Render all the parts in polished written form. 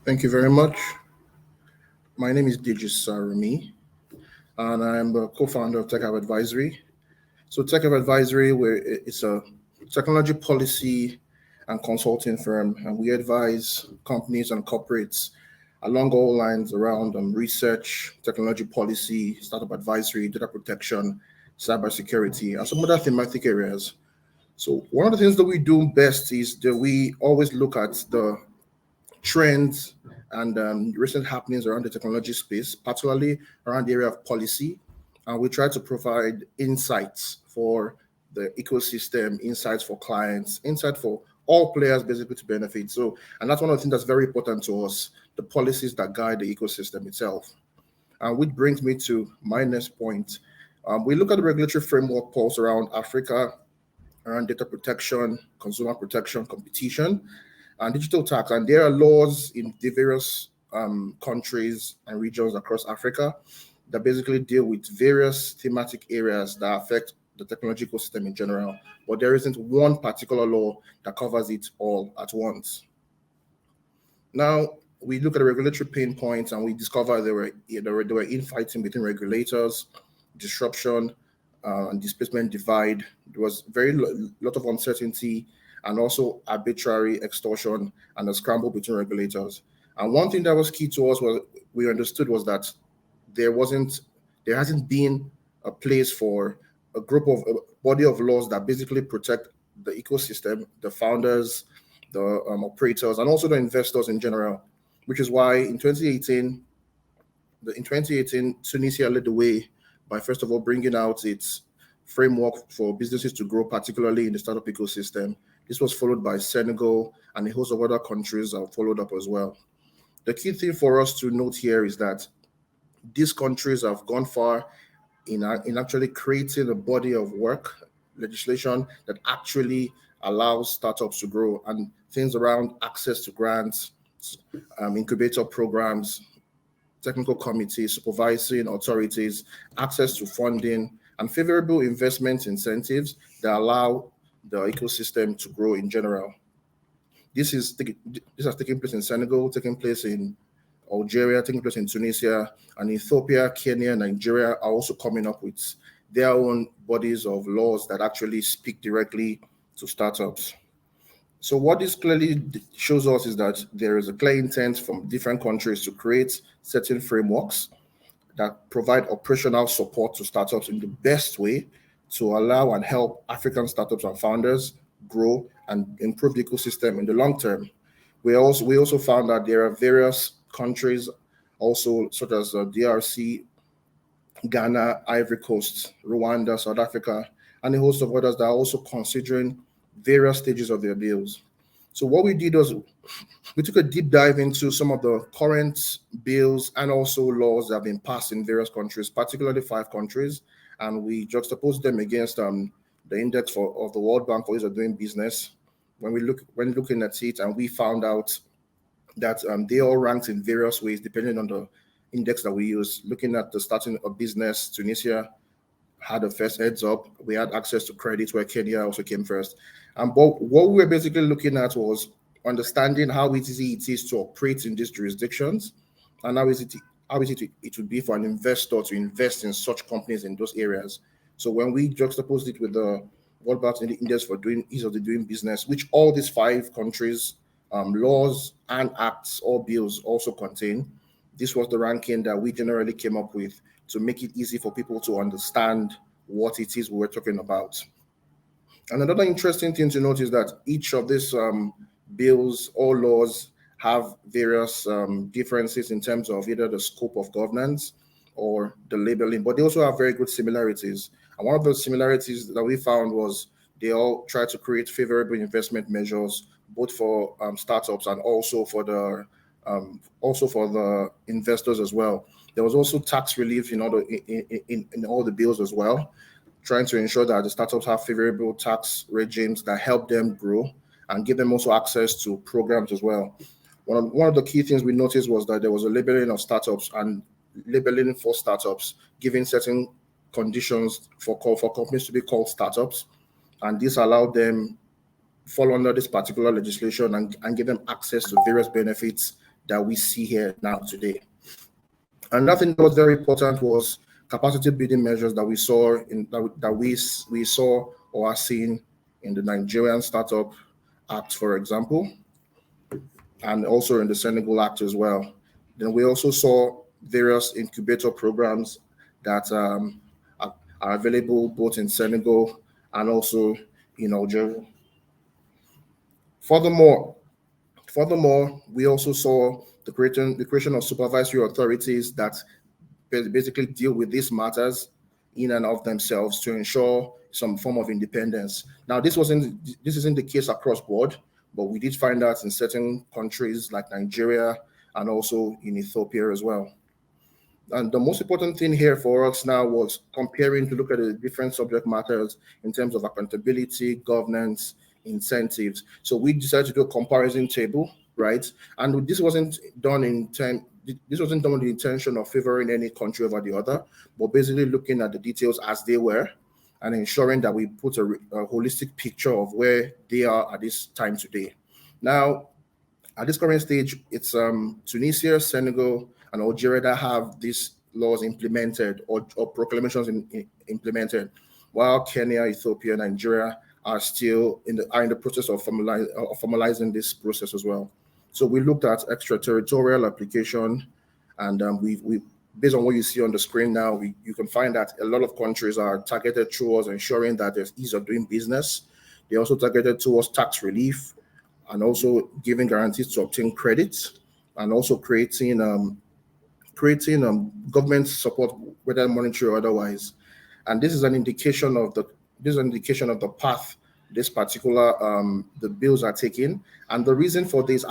Thank you very much. My name is Deji Sarumi, and I'm the co-founder of Tech Hub Advisory. So Tech Hub Advisory, it's a technology policy and consulting firm, and we advise companies and corporates along all lines around research, technology policy, startup advisory, data protection, cybersecurity, and some other thematic areas. So one of the things that we do best is that we always look at the trends and recent happenings around the technology space, particularly around the area of policy. And we try to provide insights for the ecosystem, insights for clients, insight for all players basically to benefit. So, and that's one of the things that's very important to us, the policies that guide the ecosystem itself. Which brings me to my next point. We look at the regulatory framework pulse around Africa, around data protection, consumer protection, competition, and digital tax. And there are laws in the various countries and regions across Africa that basically deal with various thematic areas that affect the technology ecosystem in general. But there isn't one particular law that covers it all at once. Now, we look at the regulatory pain points and we discover there were infighting between regulators, disruption, and displacement divide. There was lot of uncertainty and also arbitrary extortion and a scramble between regulators. And one thing that was key to us was we understood was that there wasn't there hasn't been a place for a body of laws that basically protect the ecosystem, the founders, the operators, and also the investors in general. Which is why in 2018, Tunisia led the way by first of all bringing out its framework for businesses to grow, particularly in the startup ecosystem. This was followed by Senegal and a host of other countries that followed up as well. The key thing for us to note here is that these countries have gone far in actually creating a body of work, legislation that actually allows startups to grow and things around access to grants, incubator programs, technical committees, supervising authorities, access to funding, and favorable investment incentives that allow the ecosystem to grow in general. This has taken place in Senegal, taking place in Algeria, taking place in Tunisia, and Ethiopia, Kenya, Nigeria are also coming up with their own bodies of laws that actually speak directly to startups. So what this clearly shows us is that there is a clear intent from different countries to create certain frameworks that provide operational support to startups in the best way to allow and help African startups and founders grow and improve the ecosystem in the long term. We also found that there are various countries also such as DRC, Ghana, Ivory Coast, Rwanda, South Africa, and a host of others that are also considering various stages of their deals. So what we did was we took a deep dive into some of the current bills and also laws that have been passed in various countries, particularly five countries, and we juxtaposed them against the index of the World Bank for ease of doing business. When looking at it, and we found out that they all ranked in various ways depending on the index that we use. Looking at the starting of business, Tunisia had the first heads up. We had access to credit where Kenya also came first. But what we were basically looking at was understanding how easy it is to operate in these jurisdictions and how easy it would be for an investor to invest in such companies in those areas. So when we juxtaposed it with the World Bank Index for doing ease of the doing business, which all these five countries laws and acts or bills also contain, this was the ranking that we generally came up with to make it easy for people to understand what it is we were talking about. And another interesting thing to note is that each of these bills or laws have various differences in terms of either the scope of governance or the labeling, but they also have very good similarities. And one of those similarities that we found was they all try to create favorable investment measures, both for startups and also for the investors as well. There was also tax relief in all the bills as well, trying to ensure that the startups have favorable tax regimes that help them grow and give them also access to programs as well. One of the key things we noticed was that there was a labeling of startups and labeling for startups, giving certain conditions for companies to be called startups, and this allowed them fall under this particular legislation and give them access to various benefits that we see here now today. Another thing that was very important was capacity building measures that we saw we saw or are seeing in the Nigerian Startup Act, for example, and also in the Senegal Act as well. Then we also saw various incubator programs that are available both in Senegal and also in Algeria. Furthermore, we also saw the creation of supervisory authorities that basically deal with these matters in and of themselves to ensure some form of independence. Now, this isn't the case across board, but we did find that in certain countries like Nigeria and also in Ethiopia as well. And the most important thing here for us now was comparing to look at the different subject matters in terms of accountability, governance, incentives. So we decided to do a comparison table, right? And this wasn't done with the intention of favoring any country over the other, but basically looking at the details as they were and ensuring that we put a holistic picture of where they are at this time today. Now, at this current stage, it's Tunisia, Senegal, and Algeria that have these laws implemented or proclamations implemented, while Kenya, Ethiopia, Nigeria are still in the process of formalizing this process as well. So we looked at extraterritorial application, and we based on what you see on the screen now, you can find that a lot of countries are targeted towards ensuring that there's ease of doing business. They're also targeted towards tax relief and also giving guarantees to obtain credits and also creating government support, whether monetary or otherwise. And this is an indication of the path this particular the bills are taking. And the reason for this,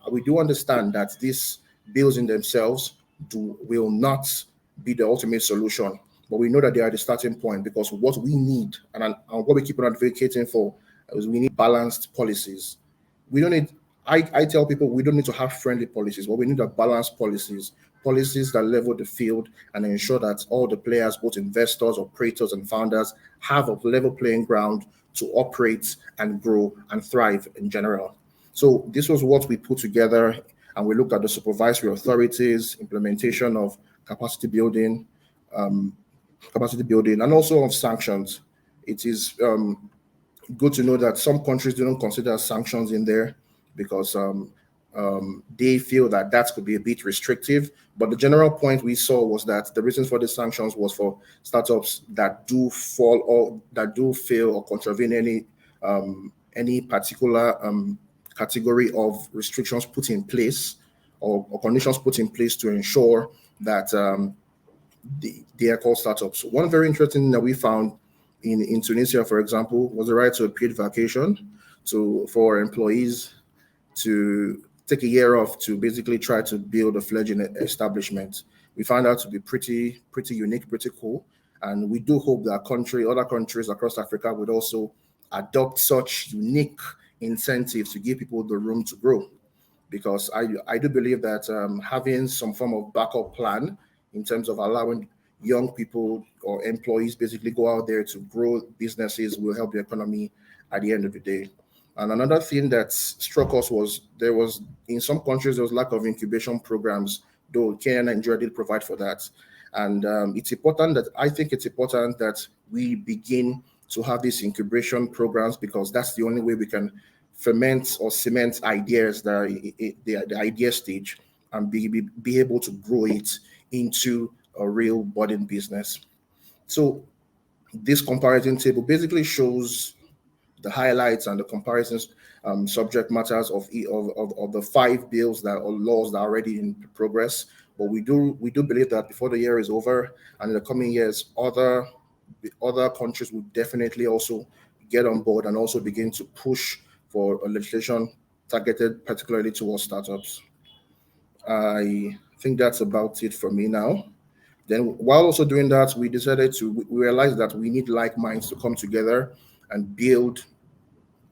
we do understand that these bills in themselves will not be the ultimate solution, but we know that they are the starting point, because what we need and what we keep on advocating for is we need balanced policies. We don't need. I tell people we don't need to have friendly policies, but we need balanced policies that level the field and ensure that all the players, both investors, operators, and founders, have a level playing ground to operate and grow and thrive in general. So this was what we put together, and we looked at the supervisory authorities, implementation of capacity building, and also of sanctions. It is good to know that some countries don't consider sanctions in there because they feel that could be a bit restrictive. But the general point we saw was that the reasons for the sanctions was for startups that do fail or contravene any particular category of restrictions put in place or conditions put in place to ensure that they are called startups. One very interesting thing that we found in Tunisia, for example, was the right to a paid vacation for employees to take a year off to basically try to build a fledgling establishment. We found out to be pretty unique, pretty cool. And we do hope that other countries across Africa would also adopt such unique incentives to give people the room to grow. Because I do believe that having some form of backup plan in terms of allowing young people or employees basically go out there to grow businesses will help the economy at the end of the day. And another thing that struck us was in some countries there was lack of incubation programs, though Kenya and Nigeria did provide for that. And I think it's important that we begin to have these incubation programs, because that's the only way we can ferment or cement ideas that are the idea stage and be able to grow it into a real budding business. So this comparison table basically shows the highlights and the comparisons subject matters of the 5 bills or laws that are already in progress. But we do believe that before the year is over and in the coming years, other countries will definitely also get on board and also begin to push for a legislation targeted particularly towards startups. I think that's about it for me now. Then while also doing that, we realized that we need like minds to come together and build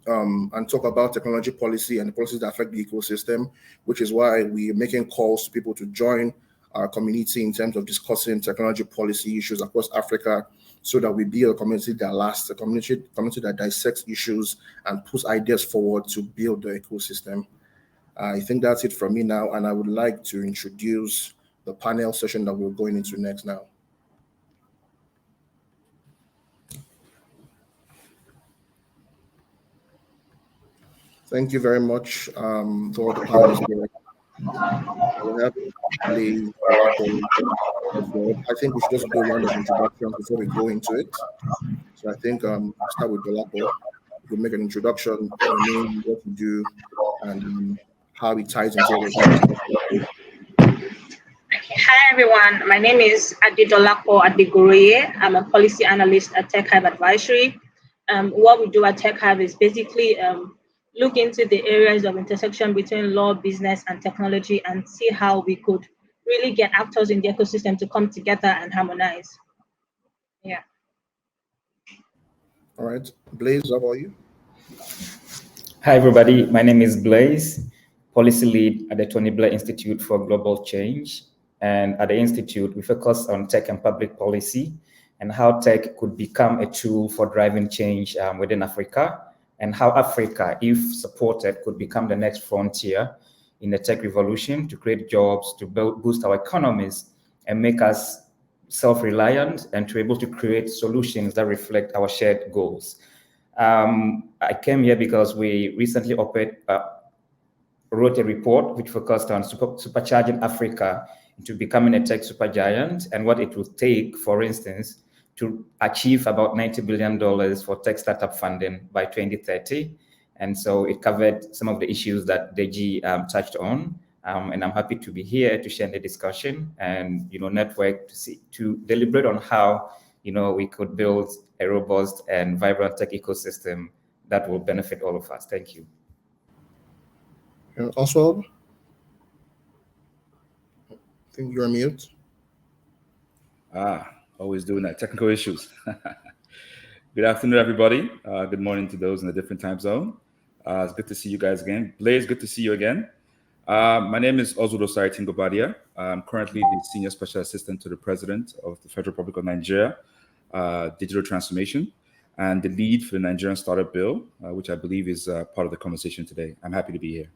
and talk about technology policy and the policies that affect the ecosystem, which is why we're making calls to people to join our community in terms of discussing technology policy issues across Africa, so that we build a community that lasts, a community that dissects issues and puts ideas forward to build the ecosystem. I think that's it from me now, and I would like to introduce the panel session that we're going into next now. Thank you very much to all the panelists here. We have Blaise, Oswald. I think we should just do a round of introductions before we go into it. So I think start with Adedolapo. We'll make an introduction, your name, what you do, and how it ties into everything. Hi everyone, my name is Adedolapo Adegoroye. I'm a policy analyst at Tech Hive Advisory. What we do at Tech Hive is basically look into the areas of intersection between law, business, and technology and see how we could really get actors in the ecosystem to come together and harmonize. Yeah. All right. Blaise, how about you? Hi, everybody. My name is Blaise, policy lead at the Tony Blair Institute for Global Change. And at the Institute, we focus on tech and public policy and how tech could become a tool for driving change within Africa, and how Africa, if supported, could become the next frontier in the tech revolution to create jobs, to boost our economies, and make us self-reliant, and to be able to create solutions that reflect our shared goals. I came here because we recently wrote a report which focused on supercharging Africa into becoming a tech supergiant, and what it would take, for instance, to achieve about $90 billion for tech startup funding by 2030. And so it covered some of the issues that Deji touched on. And I'm happy to be here to share the discussion and, network to deliberate on how, we could build a robust and vibrant tech ecosystem that will benefit all of us. Thank you. Oswald? I think you're on mute. Always doing that. Technical issues. Good afternoon, everybody. Good morning to those in a different time zone. It's good to see you guys again. Blaise, good to see you again. My name is Oswald Osaretin Guobadia. I'm currently the Senior Special Assistant to the President of the Federal Republic of Nigeria, Digital Transformation, and the lead for the Nigerian Startup Bill, which I believe is part of the conversation today. I'm happy to be here.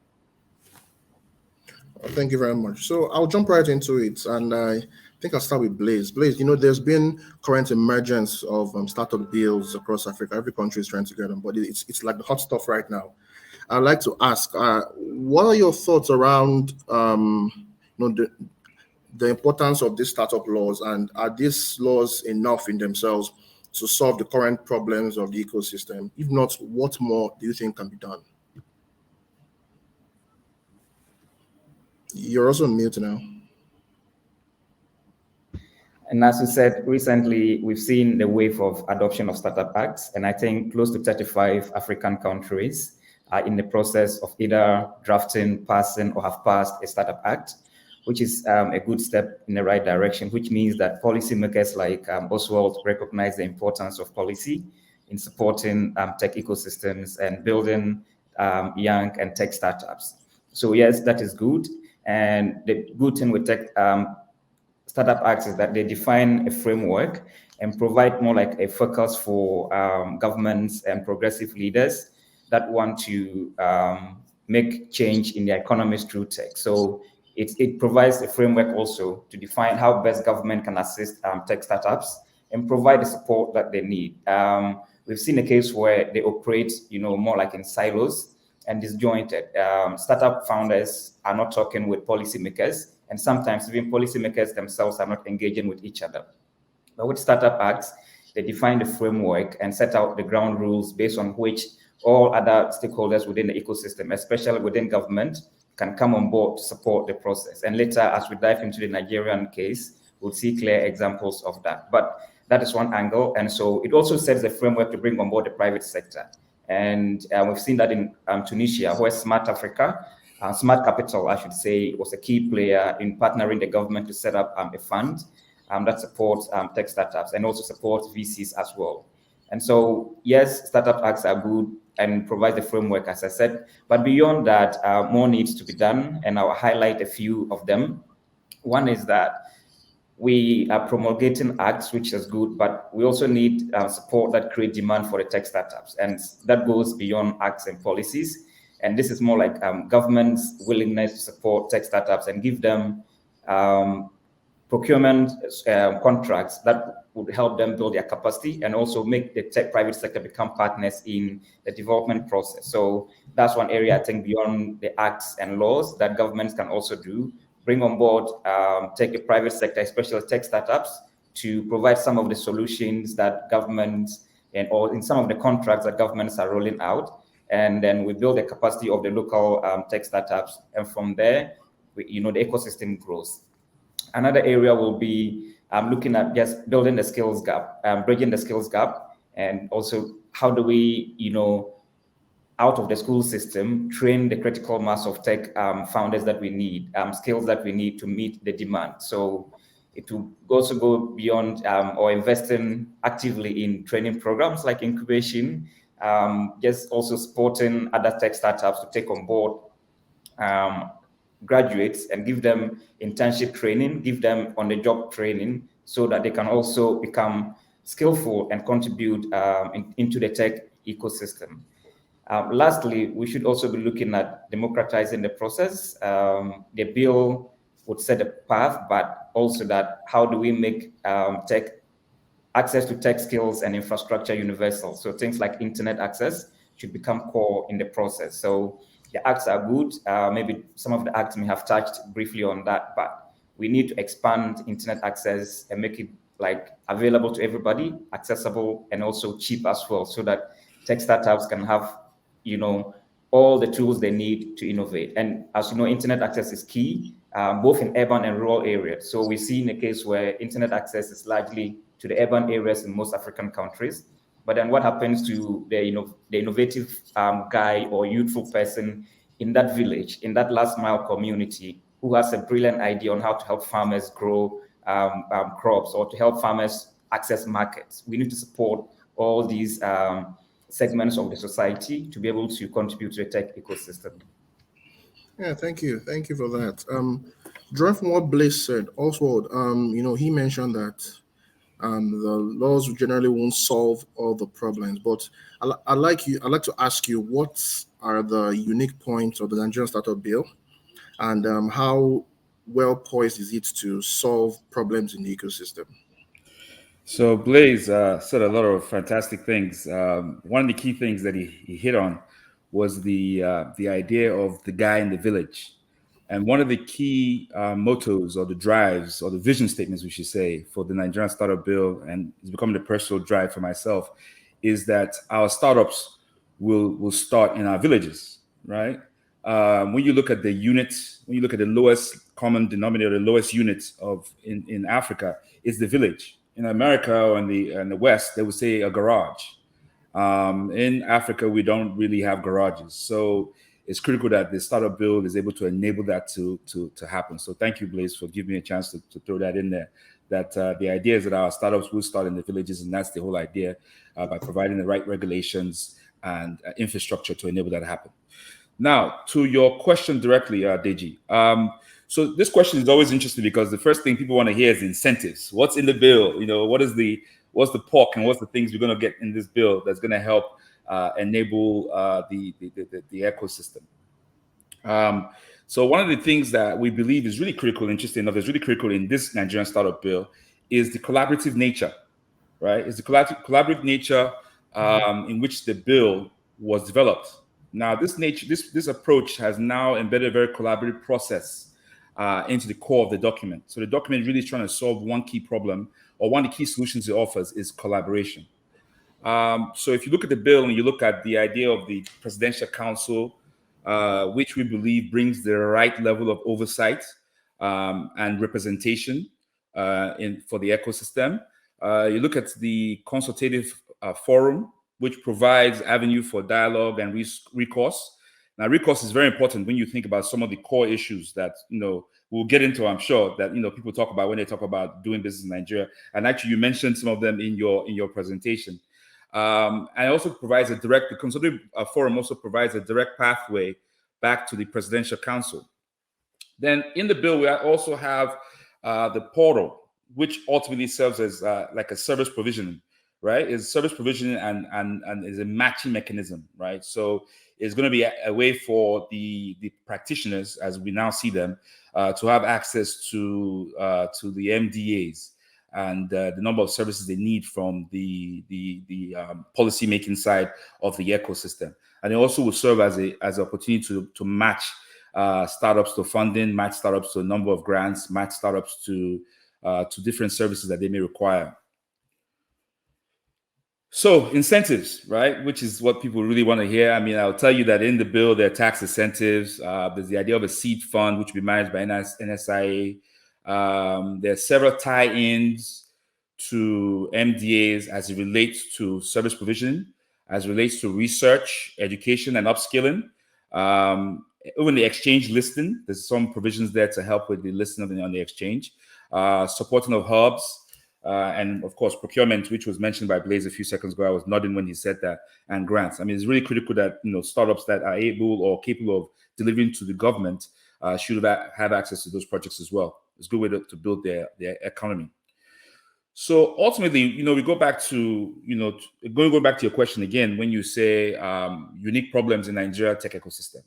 Thank you very much. So I'll jump right into it, and I think I'll start with Blaise. Blaise, there's been current emergence of startup bills across Africa. Every country is trying to get them, but it's like the hot stuff right now. I'd like to ask, what are your thoughts around the importance of these startup laws, and are these laws enough in themselves to solve the current problems of the ecosystem? If not, what more do you think can be done? You're also on mute now. And as you said, recently, we've seen the wave of adoption of startup acts, and I think close to 35 African countries are in the process of either drafting, passing, or have passed a startup act, which is a good step in the right direction, which means that policymakers like Oswald recognize the importance of policy in supporting tech ecosystems and building young and tech startups. So yes, that is good. And the good thing with tech startup acts is that they define a framework and provide more like a focus for governments and progressive leaders that want to make change in their economies through tech. So it provides a framework also to define how best government can assist tech startups and provide the support that they need. We've seen a case where they operate, more like in silos and disjointed. Startup founders are not talking with policymakers, and sometimes even policymakers themselves are not engaging with each other. But with startup acts, they define the framework and set out the ground rules based on which all other stakeholders within the ecosystem, especially within government, can come on board to support the process. And later, as we dive into the Nigerian case, we'll see clear examples of that. But that is one angle. And so it also sets the framework to bring on board the private sector. And we've seen that in Tunisia, where Smart Africa, Smart Capital, I should say, was a key player in partnering the government to set up a fund that supports tech startups and also supports VCs as well. And so, yes, startup acts are good and provide the framework, as I said. But beyond that, more needs to be done, and I'll highlight a few of them. One is that we are promulgating acts, which is good, but we also need support that create demand for the tech startups. And that goes beyond acts and policies. And this is more like government's willingness to support tech startups and give them procurement contracts that would help them build their capacity and also make the tech private sector become partners in the development process. So that's one area I think beyond the acts and laws that governments can also do, bring on board tech private sector, especially tech startups, to provide some of the solutions that governments or in some of the contracts that governments are rolling out. And then we build the capacity of the local tech startups. And from there, the ecosystem grows. Another area will be looking at just building the skills gap, bridging the skills gap, and also how do we, out of the school system, train the critical mass of tech founders that we need, skills that we need to meet the demand. So it will also go beyond or investing actively in training programs like incubation, just also supporting other tech startups to take on board graduates and give them internship training, give them on-the-job training so that they can also become skillful and contribute into the tech ecosystem. Lastly, we should also be looking at democratizing the process. The bill would set a path, but also that how do we make access to tech skills and infrastructure universal? So things like internet access should become core in the process. So the acts are good. Maybe some of the acts may have touched briefly on that, but we need to expand internet access and make it like available to everybody, accessible, and also cheap as well, so that tech startups can have, all the tools they need to innovate. And as you know, internet access is key, both in urban and rural areas. So we see in a case where internet access is largely to the urban areas in most African countries. But then what happens to the innovative guy or youthful person in that village, in that last mile community, who has a brilliant idea on how to help farmers grow crops or to help farmers access markets? We need to support all these segments of the society to be able to contribute to the tech ecosystem. Yeah, thank you. Thank you for that. Drawing from what Blaise said, Oswald, he mentioned that the laws generally won't solve all the problems, but I'd like to ask you, what are the unique points of the Nigerian Startup Bill, and how well poised is it to solve problems in the ecosystem? So Blaise said a lot of fantastic things. One of the key things that he hit on was the idea of the guy in the village. And one of the key mottos or the drives or the vision statements, we should say, for the Nigerian Startup Bill, and it's becoming a personal drive for myself, is that our startups will start in our villages, right? When you look at the units, when you look at the lowest common denominator, the lowest units in Africa, is the village. In America or in the West, they would say a garage. In Africa, we don't really have garages. So it's critical that the startup bill is able to enable that to happen. So thank you, Blaise, for giving me a chance to throw that in there. That the idea is that our startups will start in the villages, and that's the whole idea, by providing the right regulations and infrastructure to enable that to happen. Now, to your question directly, Deji. So this question is always interesting because the first thing people want to hear is incentives. What's in the bill? What's the pork and what's the things we're going to get in this bill that's going to help enable the ecosystem. So one of the things that we believe is really critical, interesting enough, is really critical in this Nigerian startup bill is the collaborative nature, right? It's the collaborative nature in which the bill was developed. Now, this approach has now embedded a very collaborative process into the core of the document. So the document really is trying to solve one key problem, or one of the key solutions it offers is collaboration. So if you look at the bill and you look at the idea of the Presidential Council, which we believe brings the right level of oversight and representation for the ecosystem. You look at the consultative forum, which provides avenue for dialogue and recourse. Now, recourse is very important when you think about some of the core issues that, we'll get into, I'm sure, that, people talk about when they talk about doing business in Nigeria. And actually, you mentioned some of them in your presentation. And it also provides the consultative forum also provides a direct pathway back to the Presidential Council. Then in the bill, we also have the portal, which ultimately serves as like a service provisioning, right? It's service provisioning and is a matching mechanism, right? So is going to be a way for the practitioners, as we now see them, to have access to the MDAs and the number of services they need from the policy making side of the ecosystem. And it also will serve as an opportunity to match startups to funding, match startups to a number of grants, match startups to different services that they may require. So incentives, right, which is what people really want to hear. I mean, I'll tell you that in the bill, there are tax incentives. There's the idea of a seed fund, which will be managed by NSIA. There are several tie-ins to MDAs as it relates to service provision, as it relates to research, education, and upskilling. Even the exchange listing, there's some provisions there to help with the listing on the exchange. Supporting of hubs, and of course procurement, which was mentioned by Blaise a few seconds ago. I was nodding when he said that, and grants. I mean, it's really critical that startups that are able or capable of delivering to the government should have access to those projects as well. It's a good way to build their economy. So ultimately, we go back to going back to your question again when you say unique problems in Nigeria tech ecosystem,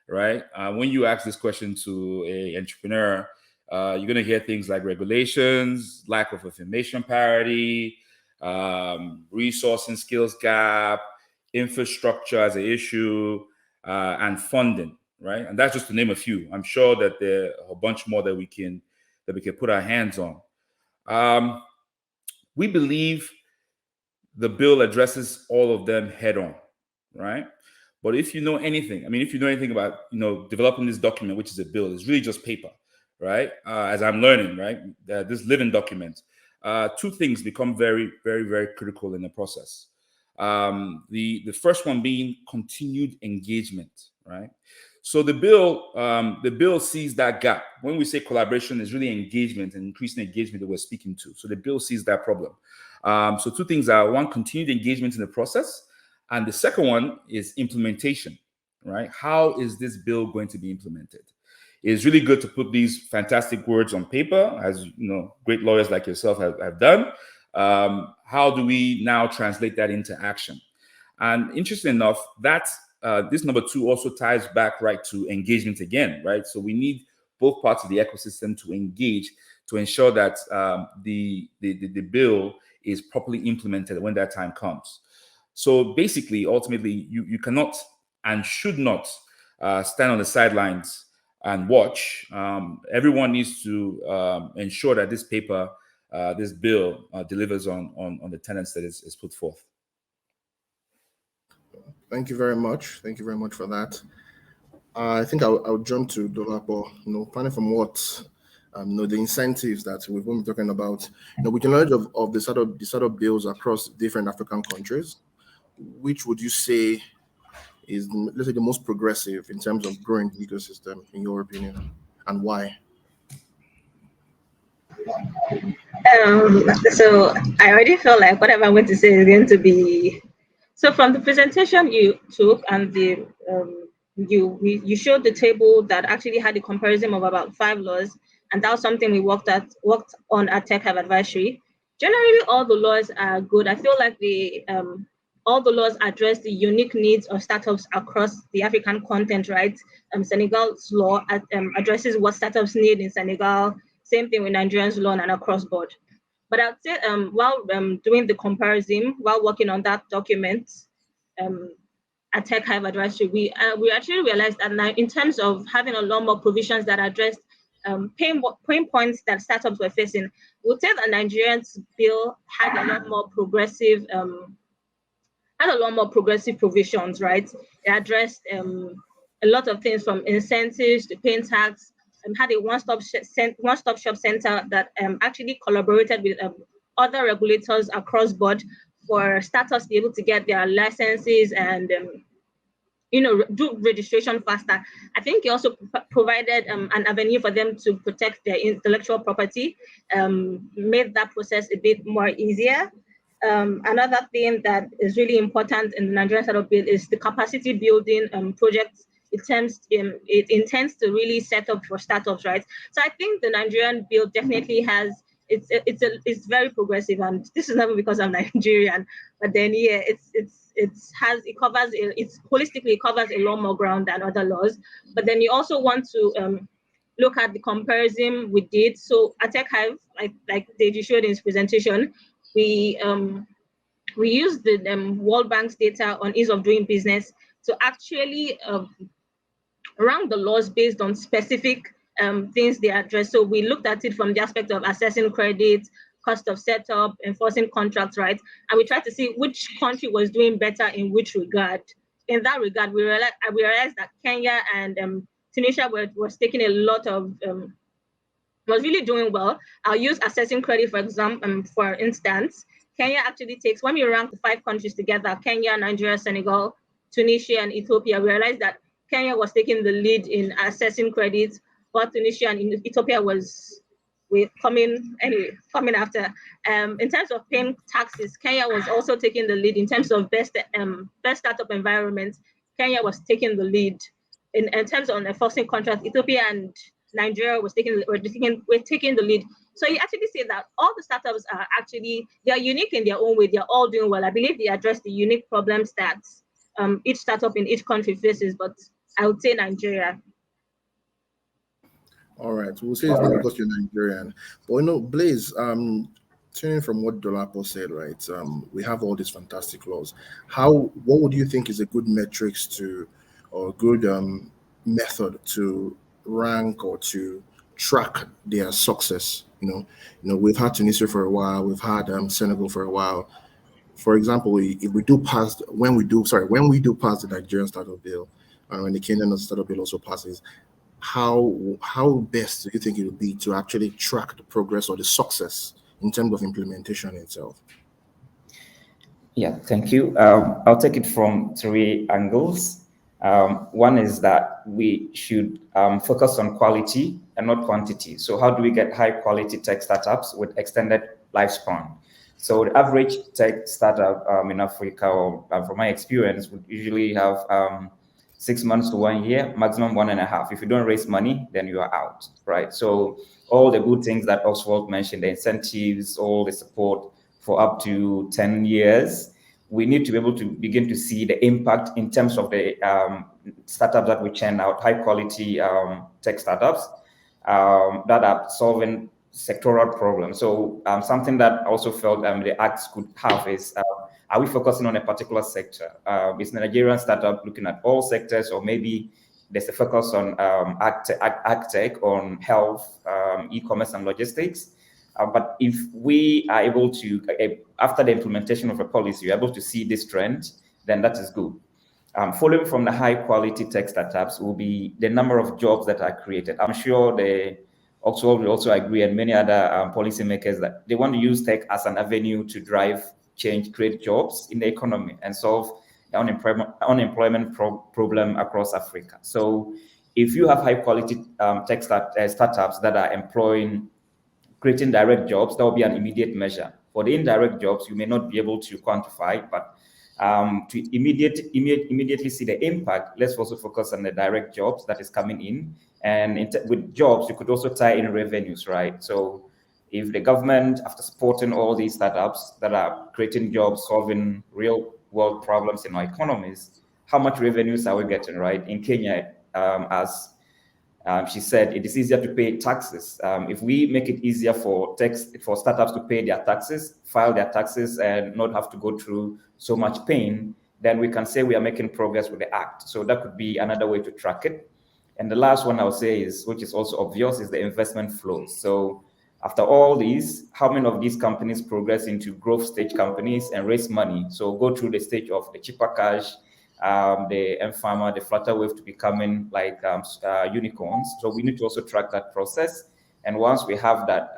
right? When you ask this question to an entrepreneur, you're going to hear things like regulations, lack of information parity, resource and skills gap, infrastructure as an issue, and funding, right? And that's just to name a few. I'm sure that there are a bunch more that we can put our hands on. We believe the bill addresses all of them head on, right? But if you know anything, about developing this document, which is a bill, it's really just paper. Right, as I'm learning, right, this living document, two things become very, very, very critical in the process. The first one being continued engagement, right? So the bill sees that gap. When we say collaboration, is really engagement and increasing engagement that we're speaking to. So the bill sees that problem. So two things are: one, continued engagement in the process, and the second one is implementation, right? How is this bill going to be implemented? It's really good to put these fantastic words on paper, as great lawyers like yourself have done. How do we now translate that into action? And interesting enough, that this number 2 also ties back right to engagement again, right? So we need both parts of the ecosystem to engage to ensure that the bill is properly implemented when that time comes. So basically, ultimately, you cannot and should not stand on the sidelines and watch. Everyone needs to ensure that this paper, this bill, delivers on the tenets that is put forth. Thank you very much. Thank you very much for that. I think I'll jump to Dolapo. Planning from what the incentives that we've been talking about. With the knowledge of the sort of bills across different African countries, which would you say is, let's say, the most progressive in terms of growing the ecosystem, in your opinion, and why? So I already feel like whatever I'm going to say is going to be. So from the presentation you took and the you showed the table that actually had a comparison of about 5 laws, and that was something we worked on at Tech Hive Advisory. Generally, all the laws are good. I feel like all the laws address the unique needs of startups across the African continent, right? Senegal's law addresses what startups need in Senegal. Same thing with Nigerian's law and across board. But I'd say while doing the comparison, while working on that document at Tech Hive Advisory, we actually realized that now, in terms of having a lot more provisions that address pain points that startups were facing, we'll say that Nigerian's bill had a lot more progressive provisions, right? It addressed a lot of things from incentives to paying tax, and had a one-stop shop center that actually collaborated with other regulators across board for startups to be able to get their licenses and do registration faster. I think it also provided an avenue for them to protect their intellectual property, made that process a bit more easier. Another thing that is really important in the Nigerian startup bill is the capacity building projects. It intends to really set up for startups, right? So I think the Nigerian bill definitely has, it's very progressive, and this is never because I'm Nigerian, but then yeah, it's holistically covers a lot more ground than other laws. But then you also want to look at the comparison we did. So at Tech Hive, like Deji showed in his presentation, we used the World Bank's data on ease of doing business to actually rank the laws based on specific things they address. So we looked at it from the aspect of assessing credit, cost of setup, enforcing contracts, right? And we tried to see which country was doing better in which regard. In that regard, we realized that Kenya and Tunisia was taking a lot of was really doing well. I'll use assessing credit for example. For instance, Kenya actually takes, when we rank the 5 countries together, Kenya, Nigeria, Senegal, Tunisia, and Ethiopia, we realized that Kenya was taking the lead in assessing credit, while Tunisia and Ethiopia was coming after. In terms of paying taxes, Kenya was also taking the lead. In terms of best startup environment, Kenya was taking the lead. In terms of enforcing contracts, Ethiopia and Nigeria were taking the lead. So you actually see that all the startups are actually, they are unique in their own way. They're all doing well. I believe they address the unique problems that each startup in each country faces, but I would say Nigeria. All right, we'll say it's not because you're Nigerian, but Blaise, turning from what Dolapo said, right? We have all these fantastic laws. What would you think is a good metrics to, or good method to rank or to track their success? We've had Tunisia for a while, we've had Senegal for a while. For example, when we do pass the Nigerian startup bill, and when the Kenyan startup bill also passes, how best do you think it would be to actually track the progress or the success in terms of implementation itself? Yeah, thank you. I'll take it from 3 angles. One is that we should focus on quality and not quantity. So how do we get high quality tech startups with extended lifespan? So the average tech startup in Africa, or from my experience, would usually have 6 months to 1 year, maximum 1.5. If you don't raise money, then you are out, right? So all the good things that Oswald mentioned, the incentives, all the support for up to 10 years, we need to be able to begin to see the impact in terms of the startups that we churn out, high quality tech startups that are solving sectoral problems. So something that I also felt the acts could have is, are we focusing on a particular sector? Is the Nigerian startup looking at all sectors, or maybe there's a focus on ag-tech, on health, e-commerce and logistics? But if we are able to, after the implementation of a policy, you're able to see this trend, then that is good. Following from the high quality tech startups will be the number of jobs that are created. I'm sure Oswald will also agree, and many other policymakers, that they want to use tech as an avenue to drive change, create jobs in the economy, and solve the unemployment problem across Africa. So if you have high quality tech startups that are creating direct jobs, that will be an immediate measure. For the indirect jobs, you may not be able to quantify, but to immediately see the impact, let's also focus on the direct jobs that is coming in. And with jobs, you could also tie in revenues, right? So if the government, after supporting all these startups that are creating jobs, solving real world problems in our economies, how much revenues are we getting, right? In Kenya, as she said, it is easier to pay taxes. If we make it easier for startups to pay their taxes, file their taxes, and not have to go through so much pain, then we can say we are making progress with the act. So that could be another way to track it. And the last one I would say is, which is also obvious, is the investment flows. So after all these, how many of these companies progress into growth stage companies and raise money? So go through the stage of the cheaper cash, the M-Pharma, the flutter wave to becoming like unicorns. So we need to also track that process. And once we have that,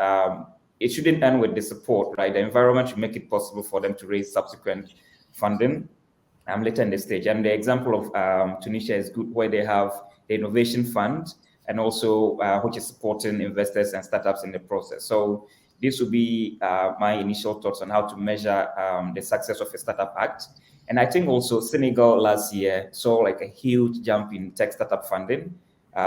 it shouldn't end with the support, right? The environment should make it possible for them to raise subsequent funding later in the stage. And the example of Tunisia is good, where they have the innovation fund, and also which is supporting investors and startups in the process. So this will be my initial thoughts on how to measure the success of a startup act. And I think also Senegal last year saw like a huge jump in tech startup funding,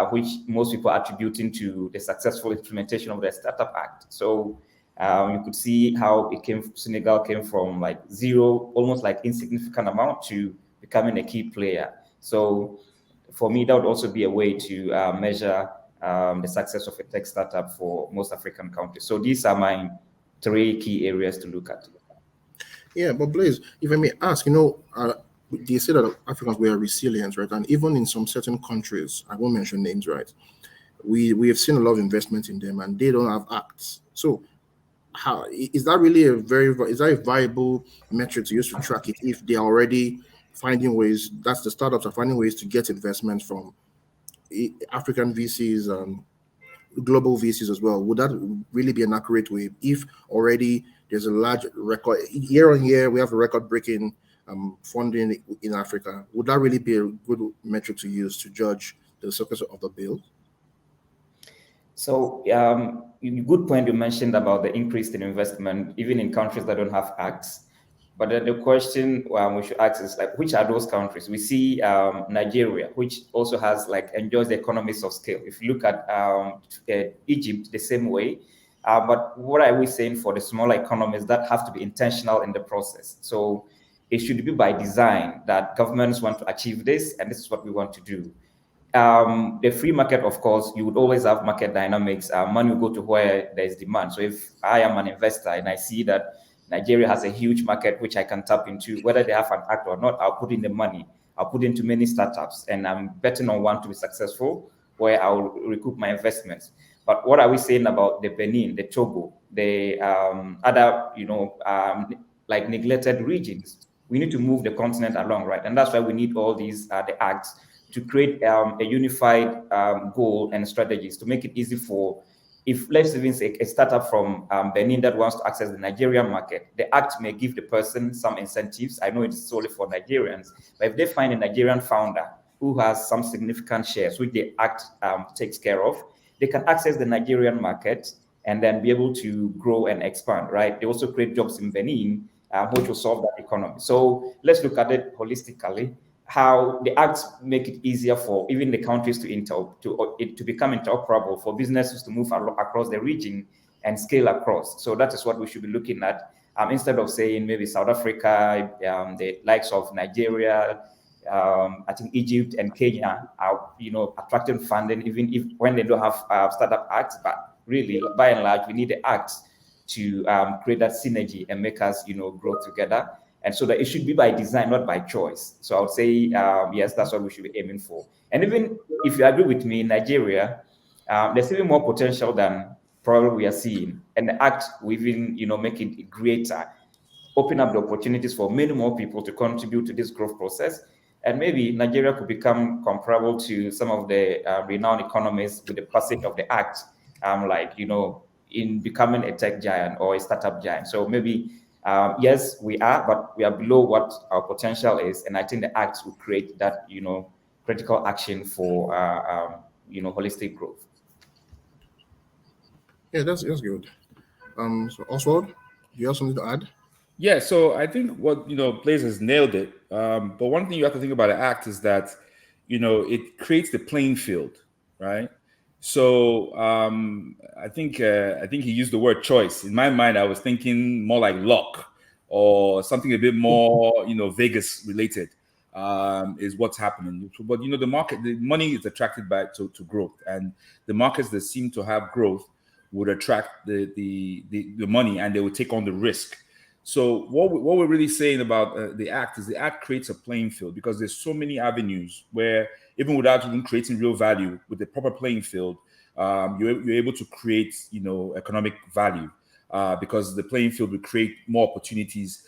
which most people are attributing to the successful implementation of the Startup Act. So You could see how Senegal came from like zero, almost like insignificant amount, to becoming a key player. So for me, that would also be a way to measure the success of a tech startup for most African countries. So these are my 3 key areas to look at. Yeah, but Blaise, if I may ask, they say that Africans were resilient, right? And even in some certain countries, I won't mention names, right? We have seen a lot of investment in them, and they don't have acts. So, how is that really is that a viable metric to use to track it if they are already finding ways? That's the startups are finding ways to get investment from African VCs and global VCs as well. Would that really be an accurate way if already there's a large record year on year? We have a record-breaking funding in Africa. Would that really be a good metric to use to judge the success of the bill? So, good point you mentioned about the increase in investment, even in countries that don't have acts. But then the question we should ask is like, which are those countries? We see Nigeria, which also has enjoys the economies of scale. If you look at Egypt, the same way. But what are we saying for the smaller economies that have to be intentional in the process? So it should be by design that governments want to achieve this, and this is what we want to do. The free market, of course, you would always have market dynamics. Money will go to where there is demand. So if I am an investor and I see that Nigeria has a huge market which I can tap into, whether they have an act or not, I'll put in the money. I'll put into many startups, and I'm betting on one to be successful where I'll recoup my investments. But what are we saying about the Benin, the Togo, the other, neglected regions? We need to move the continent along, right? And that's why we need all these the acts to create a unified goal and strategies to make it easy for, if let's even say a startup from Benin that wants to access the Nigerian market, the act may give the person some incentives. I know it's solely for Nigerians, but if they find a Nigerian founder who has some significant shares, which the act takes care of, they can access the Nigerian market and then be able to grow and expand, right? They also create jobs in Benin, which will solve that economy. So let's look at it holistically, how the acts make it easier for even the countries to become interoperable, for businesses to move across the region and scale across. So that is what we should be looking at, instead of saying maybe South Africa, the likes of Nigeria, I think Egypt and Kenya are attracting funding even if when they don't have startup acts. But really, by and large, we need the acts to create that synergy and make us grow together. And so that it should be by design, not by choice. So I would say, yes, that's what we should be aiming for. And even if you agree with me, in Nigeria, there's even more potential than probably we are seeing. And the act will even, make it greater, open up the opportunities for many more people to contribute to this growth process. And maybe Nigeria could become comparable to some of the renowned economies with the passage of the act, in becoming a tech giant or a startup giant. So maybe, yes, we are, but we are below what our potential is. And I think the acts will create that, critical action for, holistic growth. Yeah, that's good. So Oswald, do you have something to add? Yeah, so I think what Blaise has nailed it. But one thing you have to think about an act is that it creates the playing field, right? So I think he used the word choice. In my mind, I was thinking more like luck or something a bit more Vegas related is what's happening. But the market, the money is attracted by to growth, and the markets that seem to have growth would attract the money, and they would take on the risk. So what we're really saying about the act is the act creates a playing field, because there's so many avenues where even without even creating real value, with the proper playing field, you're able to create economic value because the playing field will create more opportunities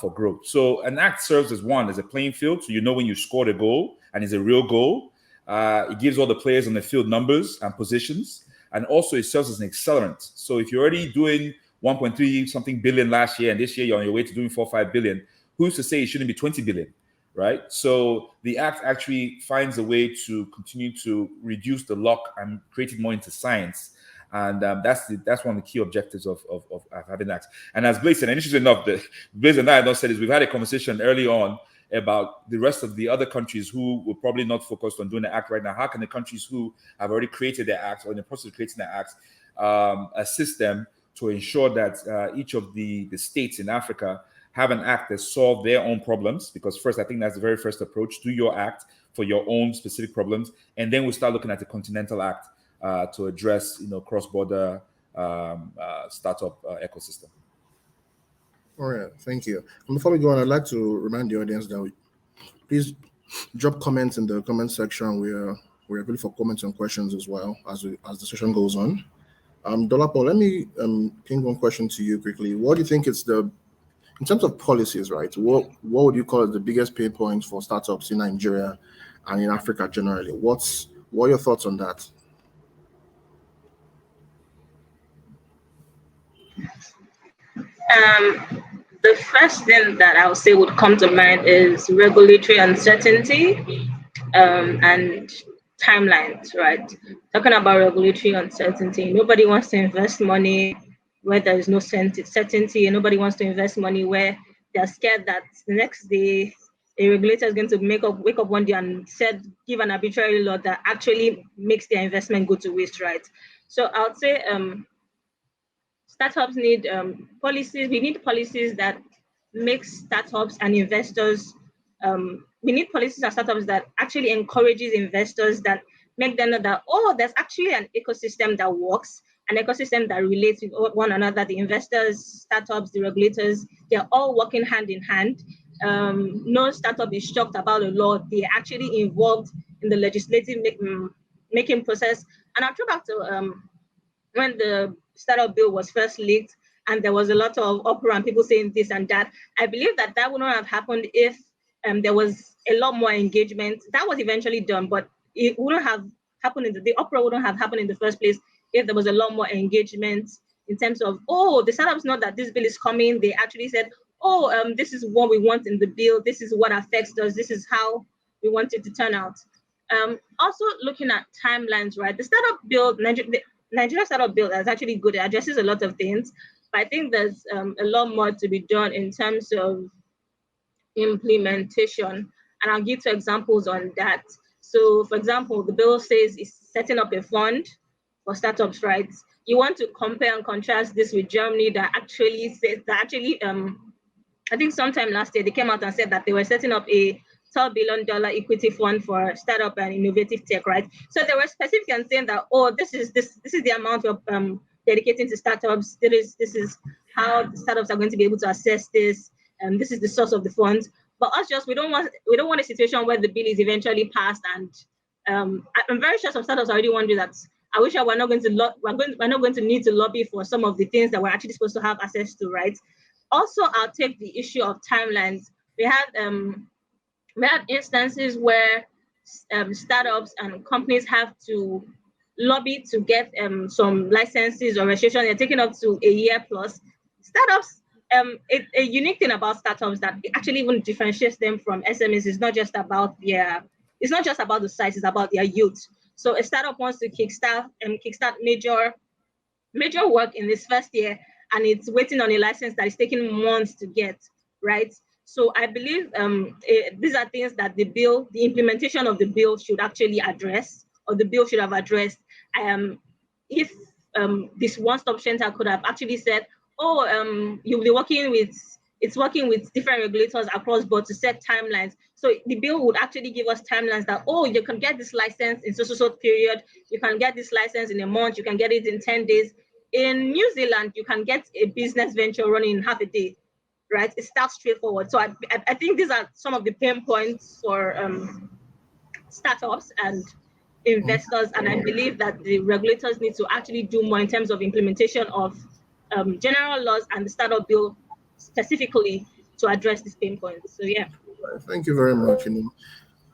for growth. So an act serves as a playing field. So when you scored a goal and it's a real goal, it gives all the players on the field numbers and positions, and also it serves as an accelerant. So if you're already doing 1.3 something billion last year, and this year you're on your way to doing 4-5 billion, who's to say it shouldn't be 20 billion, right? So the act actually finds a way to continue to reduce the luck and create it more into science. And that's one of the key objectives of having acts. And as Blaise said, and interesting enough, Blaise and I have not said this, we've had a conversation early on about the rest of the other countries who will probably not focus on doing the act right now. How can the countries who have already created their acts or in the process of creating their acts assist them to ensure that each of the states in Africa have an act that solve their own problems. Because first, I think that's the very first approach. Do your act for your own specific problems, and then we start looking at the continental act to address, cross-border startup ecosystem. All right, thank you. And before we go on, I'd like to remind the audience that please drop comments in the comment section. We're available for comments and questions as well as the session goes on. Dolapo, let me ping one question to you quickly. What do you think is in terms of policies, right? What would you call the biggest pain points for startups in Nigeria and in Africa generally? What are your thoughts on that? The first thing that I would say would come to mind is regulatory uncertainty and timelines, right? Talking about regulatory uncertainty, nobody wants to invest money where there is no certainty, and nobody wants to invest money where they're scared that the next day a regulator is going to wake up one day and give an arbitrary law that actually makes their investment go to waste, right? So I would say startups need policies. We need policies that make startups and investors. We need policies and startups that actually encourages investors, that make them know that, there's actually an ecosystem that works, an ecosystem that relates with one another. The investors, startups, the regulators, they're all working hand in hand. No startup is shocked about a law. They're actually involved in the legislative making process. And I'll go back to when the startup bill was first leaked and there was a lot of uproar and people saying this and that. I believe that would not have happened if there was a lot more engagement. That was eventually done, but it wouldn't have happened the uproar wouldn't have happened in the first place if there was a lot more engagement in terms of, the startups know that this bill is coming. They actually said, this is what we want in the bill. This is what affects us. This is how we want it to turn out. Also looking at timelines, right? The startup bill, Nigeria startup bill is actually good. It addresses a lot of things, but I think there's a lot more to be done in terms of implementation. And I'll give 2 examples on that. So, for example, the bill says it's setting up a fund for startups, right? You want to compare and contrast this with Germany that actually I think sometime last year they came out and said that they were setting up a $12 billion equity fund for startup and innovative tech, right? So they were specific and saying that, this is the amount of dedicating to startups. This is how the startups are going to be able to assess this, and this is the source of the funds. But we don't want a situation where the bill is eventually passed, and I'm very sure some startups already wondering that. I wish we're not going to need to lobby for some of the things that we're actually supposed to have access to, right? Also, I'll take the issue of timelines. We have instances where startups and companies have to lobby to get some licenses or registration. They're taking up to a year plus. Startups, a unique thing about startups that actually even differentiates them from SMEs is not just about the size, it's about their youth. So a startup wants to kickstart major work in this first year, and it's waiting on a license that is taking months to get, right? So I believe these are things that the implementation of the bill should actually address, or the bill should have addressed. If this one-stop center could have actually said, you'll be working with different regulators across board to set timelines. So the bill would actually give us timelines that, you can get this license in so period, you can get this license in a month, you can get it in 10 days. In New Zealand, you can get a business venture running in half a day, right? It starts straightforward. So I think these are some of the pain points for startups and investors, and I believe that the regulators need to actually do more in terms of implementation of general laws and the startup bill specifically to address these pain points. So yeah. Thank you very much.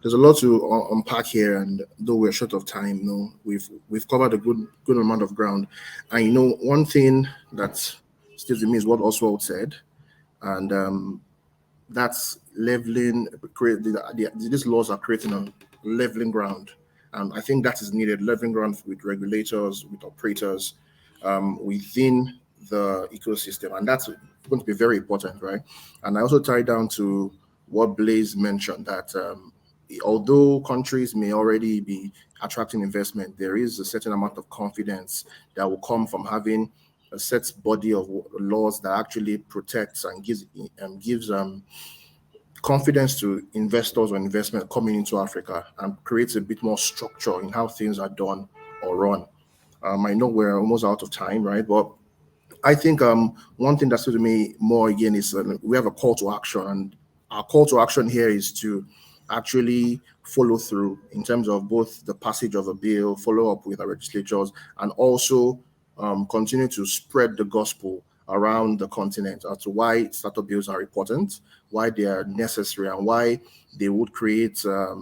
There's a lot to unpack here, and though we're short of time, we've covered a good amount of ground. And one thing that stays with me is what Oswald said, and that's leveling. These laws are creating a leveling ground, and I think that is needed. Leveling ground with regulators, with operators, within the ecosystem, and that's going to be very important, right? And I also tie down to what Blaise mentioned, that although countries may already be attracting investment, there is a certain amount of confidence that will come from having a set body of laws that actually protects and gives confidence to investors or investment coming into Africa, and creates a bit more structure in how things are done or run. I know we're almost out of time, right? But I think one thing that stood to me more again is we have a call to action, and our call to action here is to actually follow through in terms of both the passage of a bill, follow up with our legislatures, and also continue to spread the gospel around the continent as to why startup bills are important, why they are necessary, and why they would create a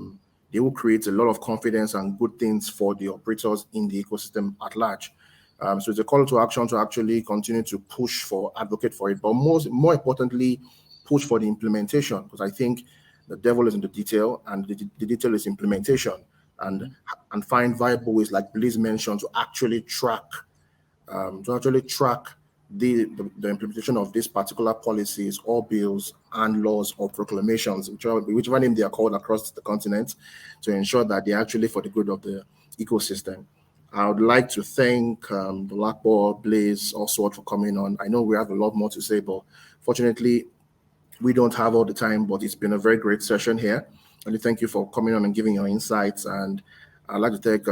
lot of confidence and good things for the operators in the ecosystem at large. So it's a call to action to actually continue to push for, advocate for it, but more importantly, push for the implementation, because I think the devil is in the detail, and the detail is implementation, and find viable ways, like Blaise mentioned, to actually track the implementation of these particular policies or bills and laws or proclamations, whichever name they are called across the continent, to ensure that they're actually for the good of the ecosystem. I would like to thank Adedolapo, Blaise, Oswald for coming on. I know we have a lot more to say, but fortunately, we don't have all the time, but it's been a very great session here. And thank you for coming on and giving your insights. And I'd like to thank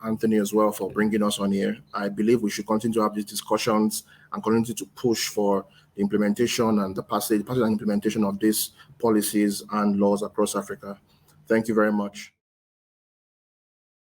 Anthony as well for bringing us on here. I believe we should continue to have these discussions and continue to push for the implementation and the passage and implementation of these policies and laws across Africa. Thank you very much.